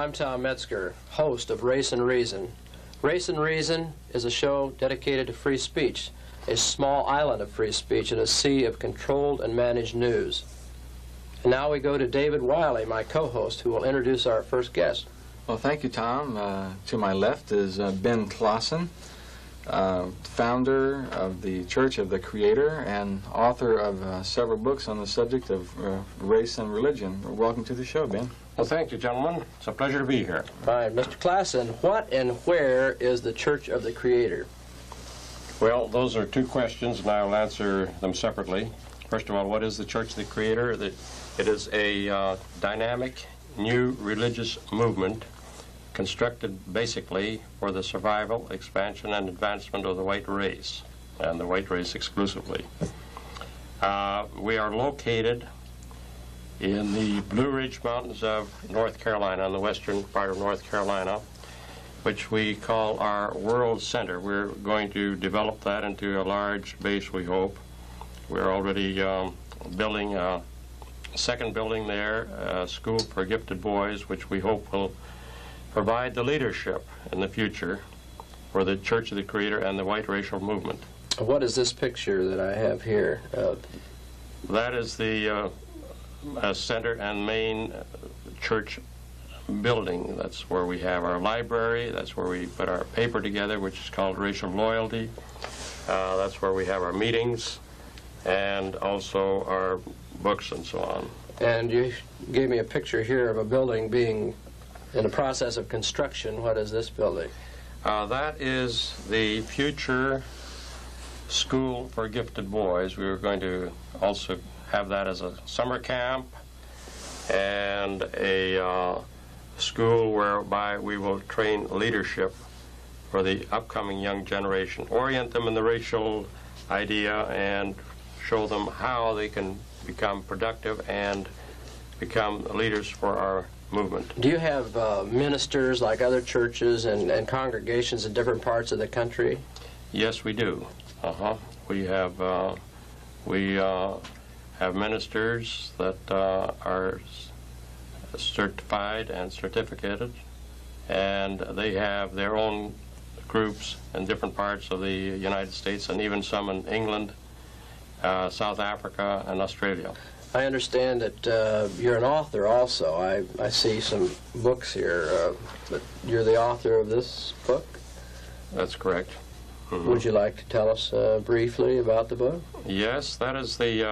I'm Tom Metzger, host of Race and Reason. Race and Reason is a show dedicated to free speech, a small island of free speech in a sea of controlled and managed news. And now we go to David Wiley, my co-host, who will introduce our first guest. Well, thank you, Tom. To my left is Ben Klassen, founder of the Church of the Creator and author of several books on the subject of race and religion. Welcome to the show, Ben. Well, thank you, gentlemen. It's a pleasure to be here. Fine. Mr. Klassen, what and where is the Church of the Creator? Well, those are two questions, and I'll answer them separately. First of all, what is the Church of the Creator? It is a dynamic, new religious movement constructed basically for the survival, expansion, and advancement of the white race, and the white race exclusively. We are located in the Blue Ridge Mountains of North Carolina, on the western part of North Carolina, which we call our World Center. We're going to develop that into a large base, we hope. We're already building a second building there, a school for gifted boys, which we hope will provide the leadership in the future for the Church of the Creator and the white racial movement. What is this picture that I have here? That is the center and main church building. That's where we have our library. That's where we put our paper together, which is called Racial Loyalty. That's where we have our meetings and also our books and so on. And you gave me a picture here of a building being in the process of construction. What is this building? That is the future school for gifted boys. We were going to also have that as a summer camp and a school whereby we will train leadership for the upcoming young generation, orient them in the racial idea and show them how they can become productive and become leaders for our movement. Do you have ministers like other churches and congregations in different parts of the country? Yes, we do. We have ministers that are certified and certificated, and they have their own groups in different parts of the United States and even some in England, South Africa, and Australia. I understand that you're an author also. I see some books here, but you're the author of this book? That's correct. Mm-hmm. Would you like to tell us briefly about the book? Yes, that is the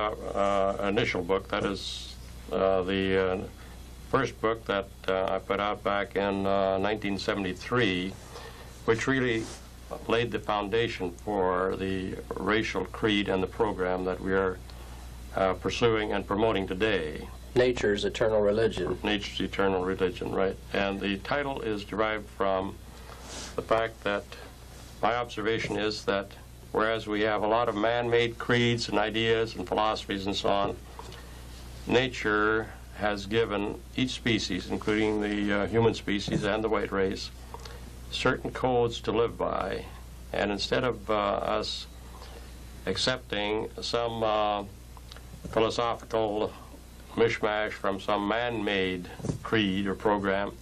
initial book. That is the first book that I put out back in 1973, which really laid the foundation for the racial creed and the program that we are pursuing and promoting today. Nature's Eternal Religion. Nature's Eternal Religion, right. And the title is derived from the fact that my observation is that whereas we have a lot of man-made creeds and ideas and philosophies and so on, nature has given each species, including the human species and the white race, certain codes to live by. And instead of us accepting some philosophical mishmash from some man-made creed or program,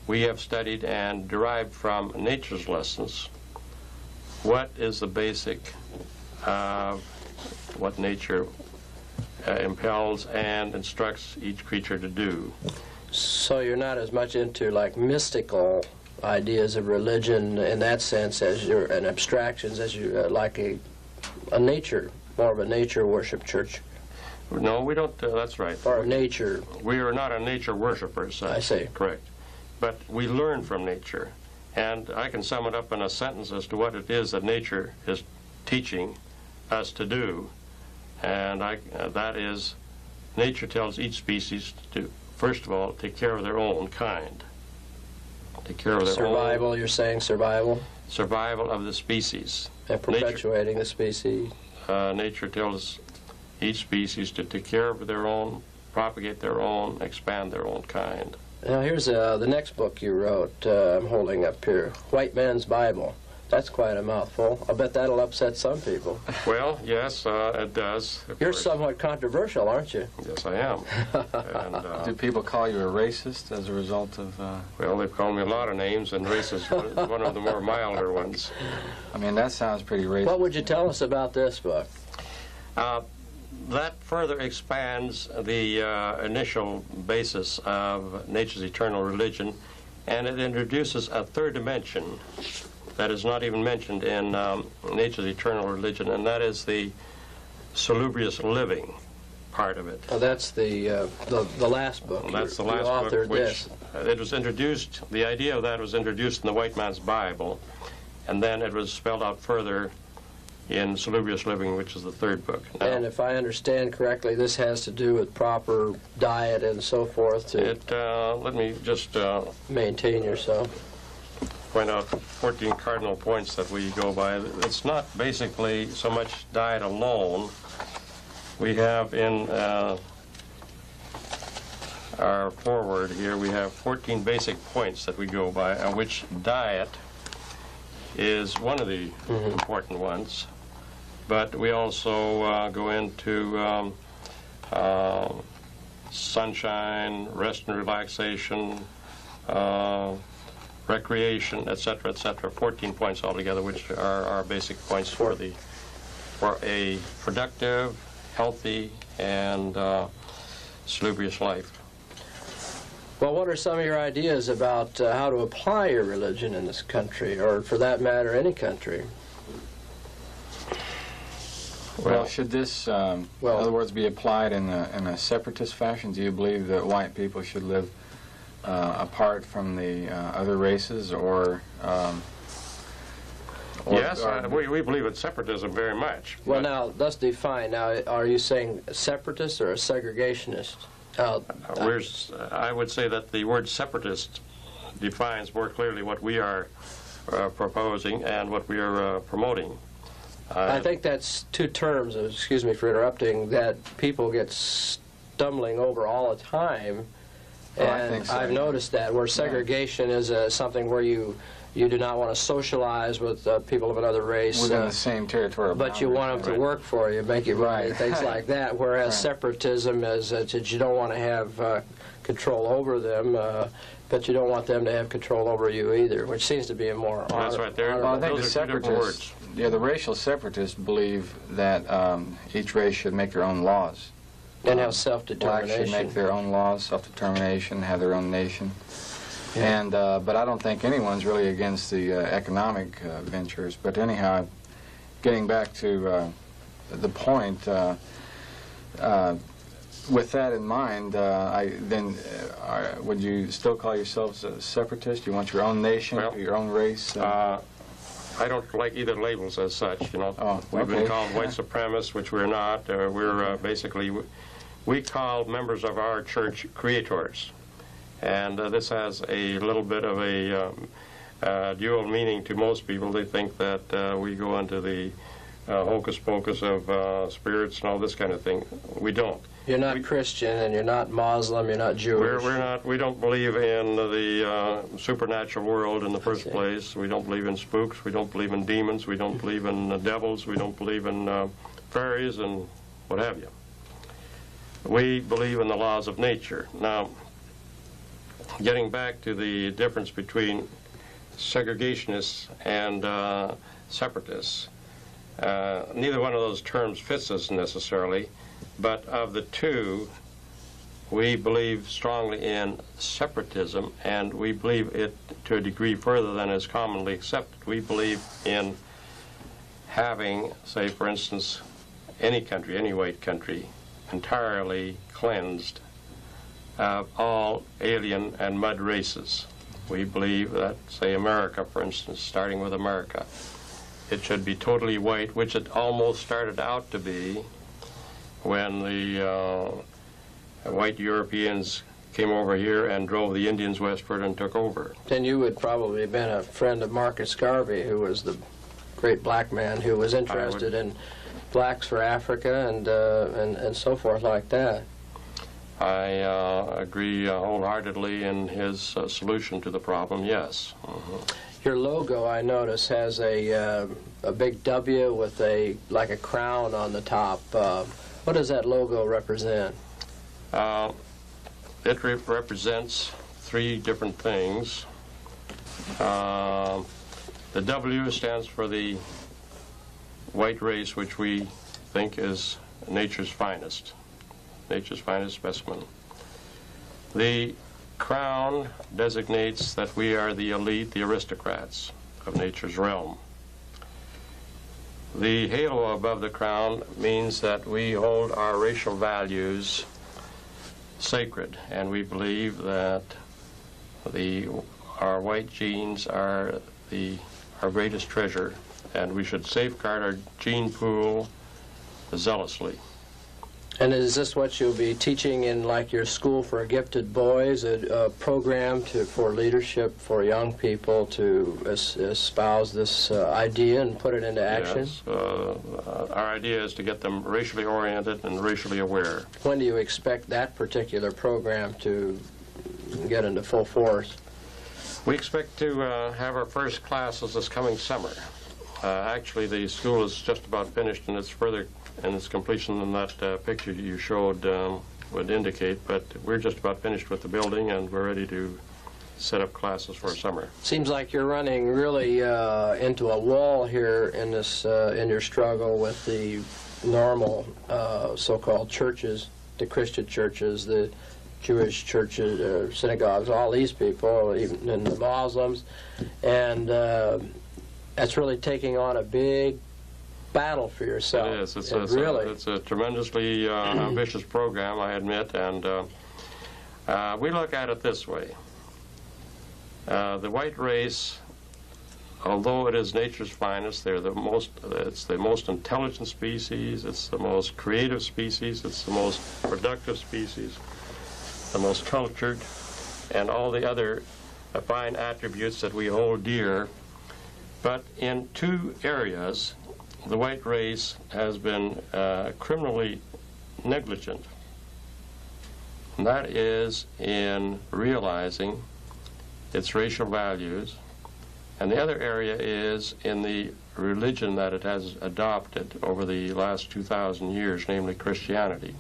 we have studied and derived from nature's lessons what is the basic of what nature impels and instructs each creature to do. So you're not as much into like mystical ideas of religion in that sense as you're, and abstractions as you like a nature, more of a nature worship church. No, we don't. That's right. Or nature. We are not a nature worshiper, so I see. Correct. But we learn from nature. And I can sum it up in a sentence as to what it is that nature is teaching us to do. And that is, nature tells each species to, first of all, take care of their own kind. Take care of their survival, own. You're saying survival? Survival of the species. And perpetuating the species. Nature tells each species to take care of their own, propagate their own, expand their own kind. Now here's the next book you wrote, I'm holding up here, White Man's Bible. That's quite a mouthful. I bet that'll upset some people. Well, yes, it does. You're course. somewhat controversial, aren't you? Yes, I am. And, Do people call you a racist as a result of... well, they've called me a lot of names, and racist is one of the more milder ones. I mean, that sounds pretty racist. What would you tell us about this book? That further expands the initial basis of nature's eternal religion, and it introduces a third dimension that is not even mentioned in nature's eternal religion, and that is the salubrious living part of it. Oh, that's the last book. Well, that's the You last book, authored which this. it was introduced, the idea of that was introduced in the white man's Bible, and then it was spelled out further in Salubrious Living, which is the third book. Now, And if I understand correctly, this has to do with proper diet and so forth to let me just maintain yourself. point out 14 cardinal points that we go by. It's not basically so much diet alone. We have in our foreword here, we have 14 basic points that we go by, which diet is one of the important ones. But we also go into sunshine, rest and relaxation, recreation, etc., etc. 14 points altogether, which are our basic points for a productive, healthy, and salubrious life. Well, what are some of your ideas about how to apply your religion in this country, or for that matter, any country? Well, should this, in other words, be applied in a separatist fashion? Do you believe that white people should live apart from the other races, or yes, we believe in separatism very much. Well, now, let's define. Now, are you saying a separatist or a segregationist? I would say that the word separatist defines more clearly what we are proposing and what we are promoting. I think that's two terms, excuse me for interrupting, that people get stumbling over all the time. And I think so, I've noticed that, where segregation is something where you do not want to socialize with people of another race. Within the same territorial But you want them to work for you, make you money, things like that. Whereas separatism is that you don't want to have control over them, but you don't want them to have control over you either, which seems to be a more That's right there. Well, I think the Those are two different separatists, yeah, the racial separatists believe that each race should make their own laws. and have Blacks self-determination. should make their own laws, self-determination, have their own nation. Yeah. And but I don't think anyone's really against the economic ventures. But anyhow, getting back to the point, with that in mind, would you still call yourselves a separatist? You want your own nation, Well, your own race? I don't like either labels as such, you know. Oh, We've been okay. called white supremacists, which we're not. We're basically, we call members of our church creators. And this has a little bit of a dual meaning to most people. They think that we go into the hocus pocus of spirits and all this kind of thing. We don't. You're not Christian, and you're not Muslim, you're not Jewish. We're not. We don't believe in the supernatural world in the first place. We don't believe in spooks. We don't believe in demons. We don't believe in devils. We don't believe in fairies and what have you. We believe in the laws of nature. Now, getting back to the difference between segregationists and separatists, neither one of those terms fits us necessarily. But of the two, we believe strongly in separatism, and we believe it to a degree further than is commonly accepted. We believe in having, say, for instance, any country, any white country, entirely cleansed of all alien and mud races. We believe that, say, America, for instance, starting with America, it should be totally white, which it almost started out to be when the white Europeans came over here and drove the Indians westward and took over. Then you would probably have been a friend of Marcus Garvey, who was the great black man who was interested in blacks for Africa and so forth like that. I agree wholeheartedly in his solution to the problem, yes. Your logo, I notice, has a big W with like a crown on the top. What does that logo represent? It represents three different things. The W stands for the white race, which we think is nature's finest specimen. The crown designates that we are the elite, the aristocrats of nature's realm. The halo above the crown means that we hold our racial values sacred, and we believe that our white genes are our greatest treasure, and we should safeguard our gene pool zealously. And is this what you'll be teaching in, like, your school for gifted boys, a program for leadership for young people to espouse this idea and put it into action? Yes. Our idea is to get them racially oriented and racially aware. When do you expect that particular program to get into full force? We expect to have our first classes this coming summer. Actually, the school is just about finished, and it's further in its completion than that picture you showed would indicate, but we're just about finished with the building, and we're ready to set up classes for summer. Seems like you're running really into a wall here in this in your struggle with the normal so-called churches, the Christian churches, the Jewish churches, synagogues, all these people, even and the Muslims, and that's really taking on a big battle for yourself. It is. It's a tremendously ambitious program, I admit, and we look at it this way. The white race, although it is nature's finest, it's the most intelligent species, it's the most creative species, it's the most productive species, the most cultured, and all the other fine attributes that we hold dear. But in two areas, the white race has been criminally negligent. And that is in realizing its racial values, and the other area is in the religion that it has adopted over the last 2,000 years, namely Christianity.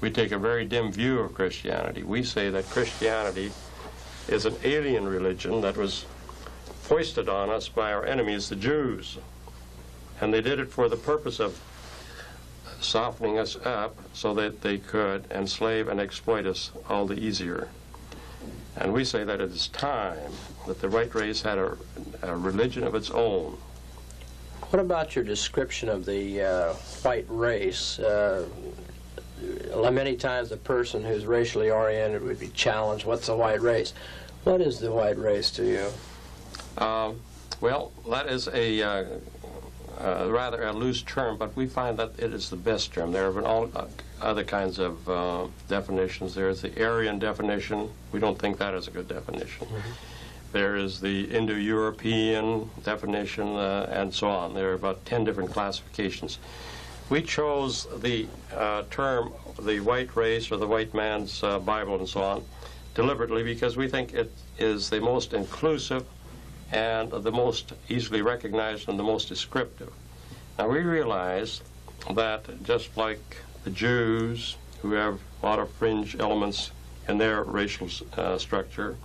We take a very dim view of Christianity. We say that Christianity is an alien religion that was foisted on us by our enemies, the Jews. And they did it for the purpose of softening us up so that they could enslave and exploit us all the easier. And we say that it is time that the white race had a religion of its own. What about your description of the white race? Many times the person who's racially oriented would be challenged, what's the white race? What is the white race to you? Well, that is a rather a loose term, but we find that it is the best term. There have been all other kinds of definitions. There is the Aryan definition. We don't think that is a good definition. Mm-hmm. There is the Indo-European definition, and so on. There are about 10 different classifications. We chose the term, the white race, or the white man's Bible, and so on, deliberately because we think it is the most inclusive and the most easily recognized and the most descriptive. Now, we realize that just like the Jews, who have a lot of fringe elements in their racial structure,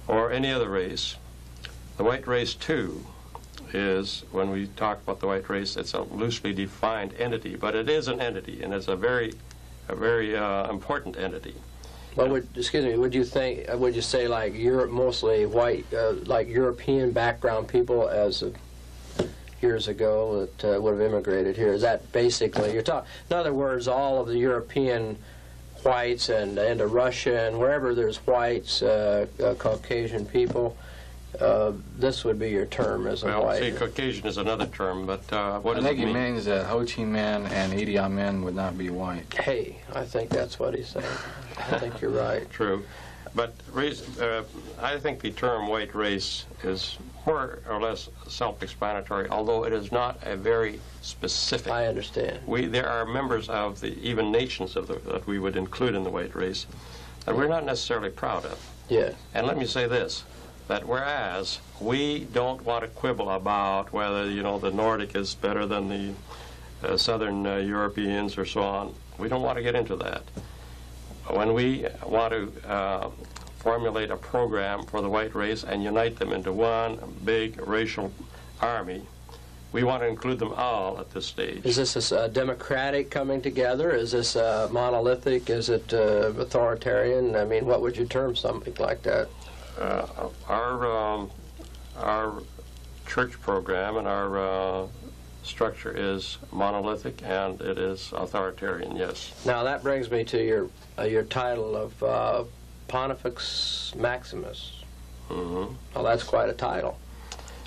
or any other race, the white race, too, is, when we talk about the white race, it's a loosely defined entity, but it is an entity, and it's a very important entity. Well, would you say like Europe, mostly white, like European background people as of years ago that would have immigrated here? Is that basically, you're talking, in other words, all of the European whites and into Russia and wherever there's whites, Caucasian people, this would be your term as a white. Well, see, Caucasian is another term, but what does it mean? I think it means that Ho Chi Minh and Idi Amin would not be white. Hey, I think that's what he's saying. I think you're right. True. But I think the term white race is more or less self-explanatory, although it is not a very specific. I understand. There are members of the even nations that we would include in the white race that we're not necessarily proud of. Yeah. And let me say this. that whereas we don't want to quibble about whether, you know, the Nordic is better than the Southern Europeans or so on, we don't want to get into that. When we want to formulate a program for the white race and unite them into one big racial army, we want to include them all at this stage. Is this a democratic coming together? Is this monolithic? Is it authoritarian? I mean, what would you term something like that? Our church program and our structure is monolithic, and it is authoritarian, yes. Now that brings me to your title of Pontifex Maximus. Mm-hmm. Well, that's quite a title.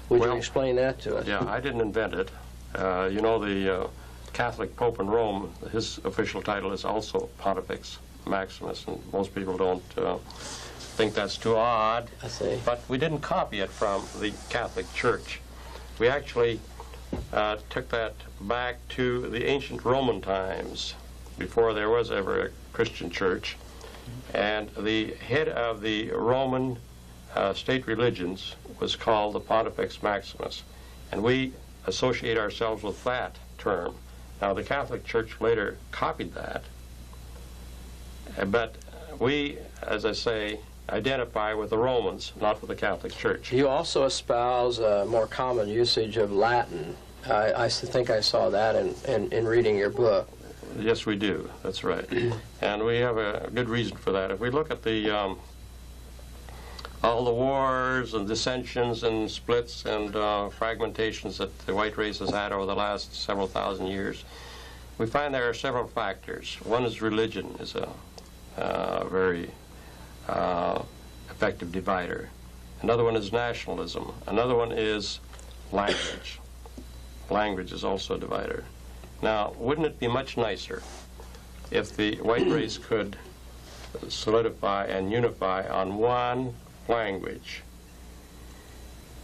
Would you explain that to us? Yeah, I didn't invent it. You know, the Catholic Pope in Rome, his official title is also Pontifex Maximus, and most people don't think that's too odd. I see. But we didn't copy it from the Catholic Church. We actually took that back to the ancient Roman times, before there was ever a Christian church. And the head of the Roman state religions was called the Pontifex Maximus. And we associate ourselves with that term. Now, the Catholic Church later copied that. But we, as I say, identify with the Romans, not with the Catholic Church. You also espouse a more common usage of Latin. I think I saw that in reading your book. Yes, we do. That's right. And we have a good reason for that. If we look at the all the wars and dissensions and splits and fragmentations that the white race has had over the last several thousand years, we find there are several factors. One is religion is a very effective divider. Another one is nationalism. Another one is language. Language is also a divider. Now, wouldn't it be much nicer if the white race could solidify and unify on one language?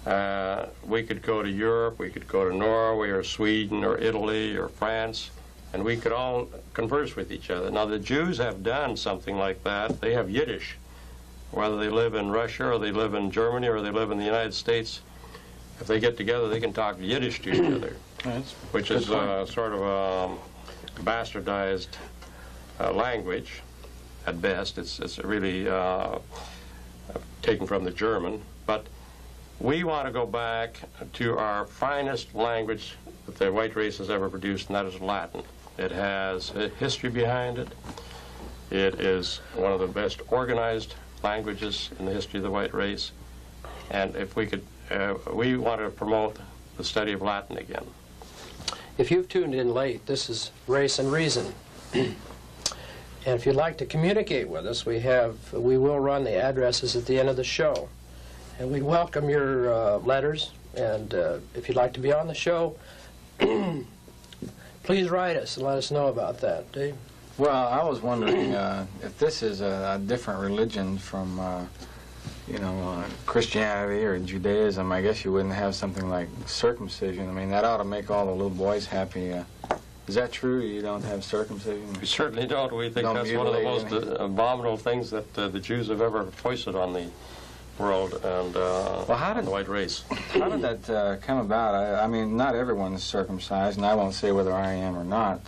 We could go to Europe, we could go to Norway or Sweden or Italy or France, and we could all converse with each other. Now, the Jews have done something like that. They have Yiddish. Whether they live in Russia or they live in Germany or they live in the United States, if they get together, they can talk Yiddish to each other, which is sort of a bastardized language at best. It's really taken from the German. But we want to go back to our finest language that the white race has ever produced, and that is Latin. It has a history behind it. It is one of the best organized languages in the history of the white race. And if we could, we want to promote the study of Latin again. If you've tuned in late, this is Race and Reason. And if you'd like to communicate with us, we will run the addresses at the end of the show. And we welcome your letters. And if you'd like to be on the show, please write us and let us know about that, Dave. Well, I was wondering if this is a different religion from, Christianity or Judaism. I guess you wouldn't have something like circumcision. I mean, that ought to make all the little boys happy. Is that true? You don't have circumcision? We certainly don't. We think that's one of the most abominable things that the Jews have ever foisted on the world and on the white race. How did that come about? I mean, not everyone's circumcised, and I won't say whether I am or not.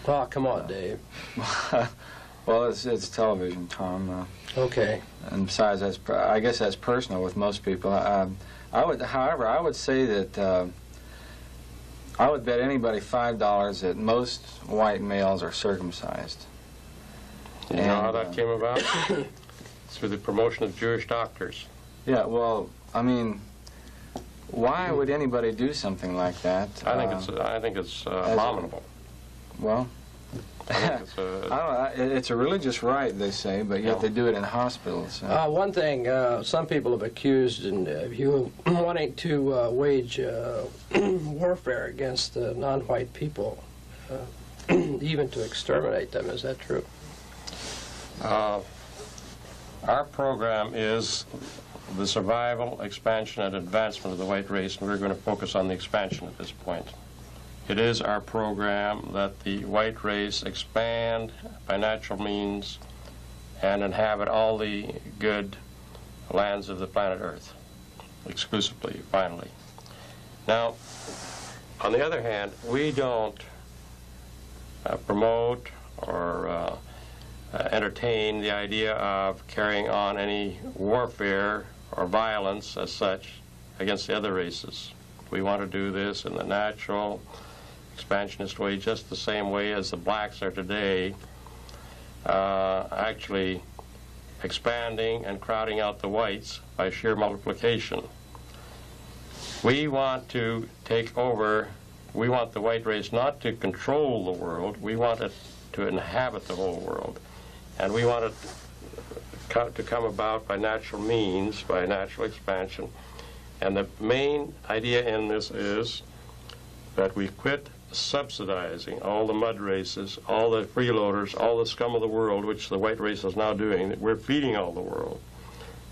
Oh, come on, Dave. Well, it's television, Tom. Okay. And besides, I guess that's personal with most people. However, I would say that I would bet anybody $5 that most white males are circumcised. You know how that came about? Through the promotion of Jewish doctors. Yeah. Well, I mean, why would anybody do something like that? I think it's abominable. Well, it's a religious right, they say, but yet they do it in hospitals. One thing, some people have accused you wanting to wage warfare against the non-white people, even to exterminate them. Is that true? Our program is the survival, expansion, and advancement of the white race, and we're going to focus on the expansion at this point. It is our program that the white race expand by natural means and inhabit all the good lands of the planet Earth, exclusively, finally. Now, on the other hand, we don't promote or entertain the idea of carrying on any warfare or violence as such against the other races. We want to do this in the natural, expansionist way, just the same way as the blacks are today, actually expanding and crowding out the whites by sheer multiplication. We want to take over. We want the white race not to control the world. We want it to inhabit the whole world. And we want it to come about by natural means, by natural expansion. And the main idea in this is that we quit subsidizing all the mud races, all the freeloaders, all the scum of the world, which the white race is now doing. We're feeding all the world.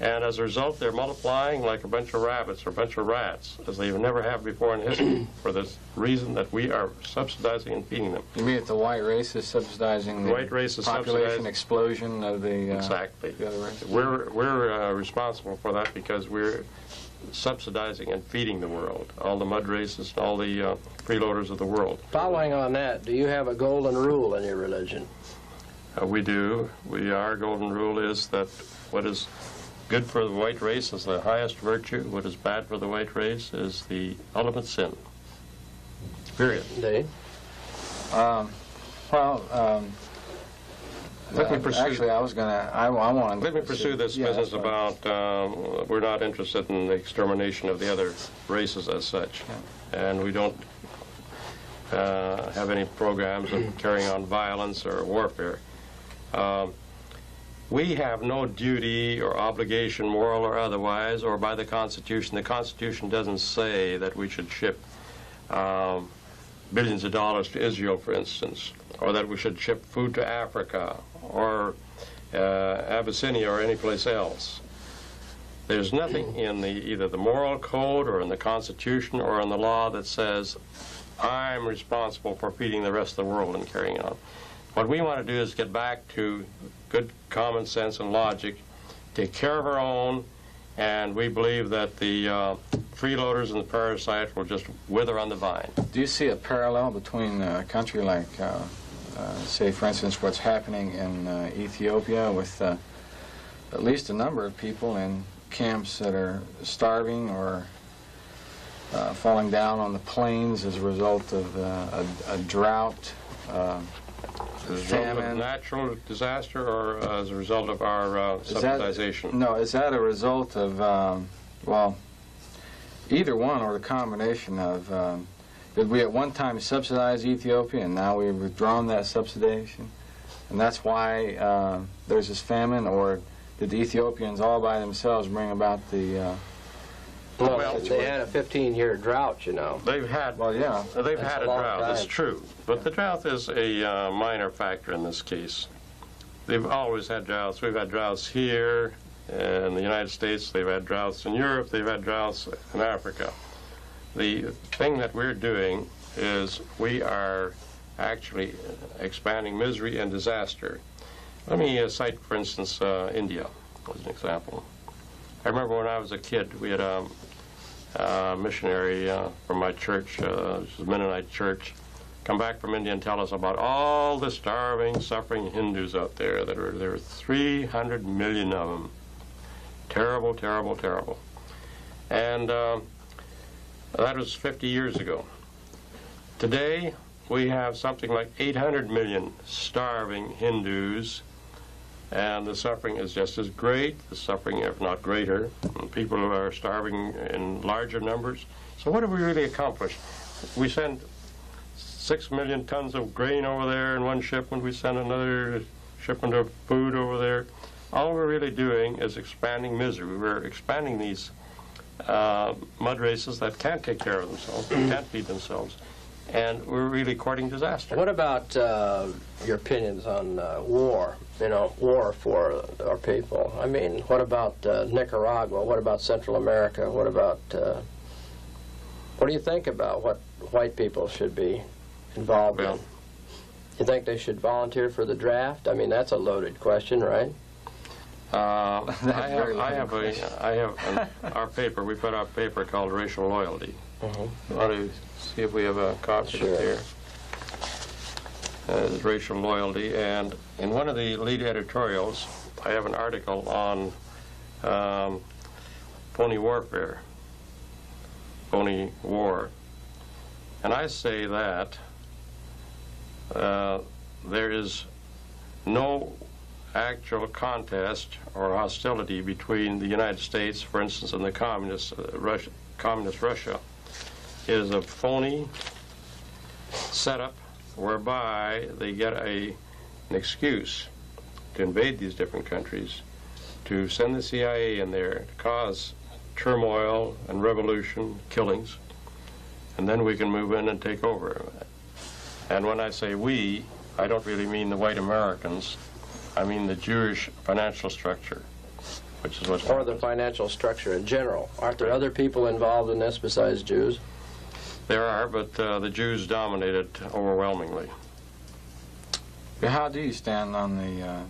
And as a result, they're multiplying like a bunch of rabbits or a bunch of rats, as they never have before in history, for this reason that we are subsidizing and feeding them. You mean that the white race is subsidizing the white race is population explosion of the exactly. The other race? We're responsible for that because we're subsidizing and feeding the world, all the mud races, all the freeloaders of the world. Following on that, do you have a golden rule in your religion? We do. Our golden rule is that what is good for the white race is the highest virtue. What is bad for the white race is the ultimate sin. Period. Dave? Let me pursue. Actually, I was going to. I want to. Let me pursue this business about. We're not interested in the extermination of the other races as such, and we don't have any programs of carrying on violence or warfare. We have no duty or obligation, moral or otherwise, or by the Constitution. The Constitution doesn't say that we should ship billions of dollars to Israel, for instance, or that we should ship food to Africa or Abyssinia or any place else. There's nothing in either the moral code or in the Constitution or in the law that says I'm responsible for feeding the rest of the world and carrying on. What we want to do is get back to good common sense and logic, take care of our own, and we believe that the freeloaders and the parasites will just wither on the vine. Do you see a parallel between a country like, say, for instance, what's happening in Ethiopia with at least a number of people in camps that are starving or falling down on the plains as a result of a drought? As a result of natural disaster or as a result of our subsidization? Is that a result of, well, either one or the combination of, did we at one time subsidize Ethiopia and now we've withdrawn that subsidization? And that's why there's this famine, or did the Ethiopians all by themselves bring about the well, they had a 15-year drought, you know. They've had, well, yeah. They've That's had a drought, that's true. But the drought is a minor factor in this case. They've always had droughts. We've had droughts here in the United States. They've had droughts in Europe. They've had droughts in Africa. The thing that we're doing is we are actually expanding misery and disaster. Let me cite, for instance, India as an example. I remember when I was a kid, we had a missionary from my church, this is a Mennonite church, come back from India and tell us about all the starving, suffering Hindus out there. There were 300 million of them. Terrible, terrible, terrible. And that was 50 years ago. Today, we have something like 800 million starving Hindus, and the suffering is just as great, the suffering if not greater. People who are starving in larger numbers. So what have we really accomplished? We send 6 million tons of grain over there in one shipment. We send another shipment of food over there. All we're really doing is expanding misery. We're expanding these mud races that can't take care of themselves, can't feed themselves, and we're really courting disaster. What about your opinions on war? You know, war for our people. I mean, what about Nicaragua? What about Central America? What about, what do you think about what white people should be involved in? You think they should volunteer for the draft? I mean, that's a loaded question, right? Our paper, we put out a paper called Racial Loyalty. You want to see if we have a copy of it here? It's Racial Loyalty, and in one of the lead editorials, I have an article on phony warfare, phony war. And I say that there is no actual contest or hostility between the United States, for instance, and the communist Russia. It is a phony setup whereby they get an excuse to invade these different countries, to send the CIA in there to cause turmoil and revolution, killings, and then we can move in and take over. And when I say we, I don't really mean the white Americans. I mean the Jewish financial structure, which is what's... Or the financial structure in general. Aren't there other people involved in this besides Jews? There are, but the Jews dominate it overwhelmingly. How do you stand on the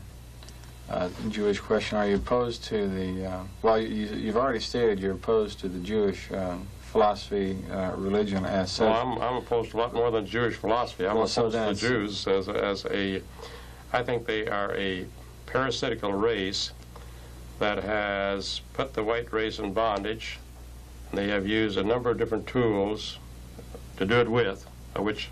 Jewish question? Are you opposed to the... well, you've already stated you're opposed to the Jewish philosophy, religion as such. Well, I'm opposed to a lot more than Jewish philosophy. I'm opposed to the Jews as a... I think they are a parasitical race that has put the white race in bondage. They have used a number of different tools to do it with, of which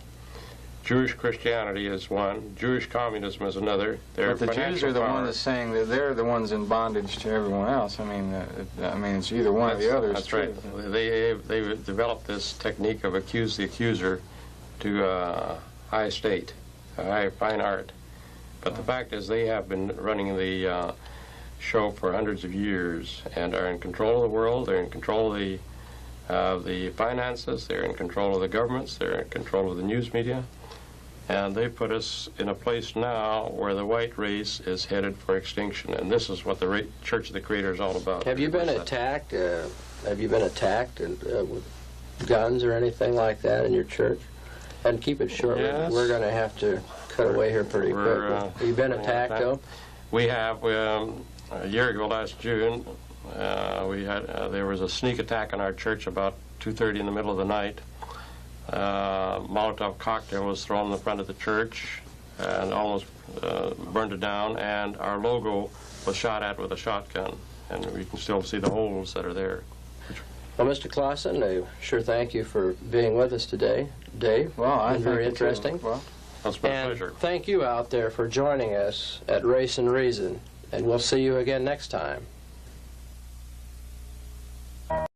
Jewish Christianity is one, Jewish communism is another. But the Jews are the ones that's saying that they're the ones in bondage to everyone else. I mean, it's either one or the other. That's right. They've developed this technique of accuse the accuser to high state, high fine art. But the fact is they have been running the show for hundreds of years and are in control of the world. They're in control of the finances. They're in control of the governments. They're in control of the news media. And they've put us in a place now where the white race is headed for extinction. And this is what the Church of the Creator is all about. Have you been attacked? Have you been attacked with guns or anything like that in your church? And keep it short. Yes. We're going to have to cut away here pretty quick. Have you been attacked, though? We have. A year ago, last June, there was a sneak attack on our church about 2:30 in the middle of the night. Molotov cocktail was thrown in the front of the church and almost burned it down, and our logo was shot at with a shotgun, and we can still see the holes that are there. Well, Mr. Klassen, I sure thank you for being with us today. Dave, well, I think very interesting. Well, that's my pleasure. Thank you out there for joining us at Race and Reason, and we'll see you again next time.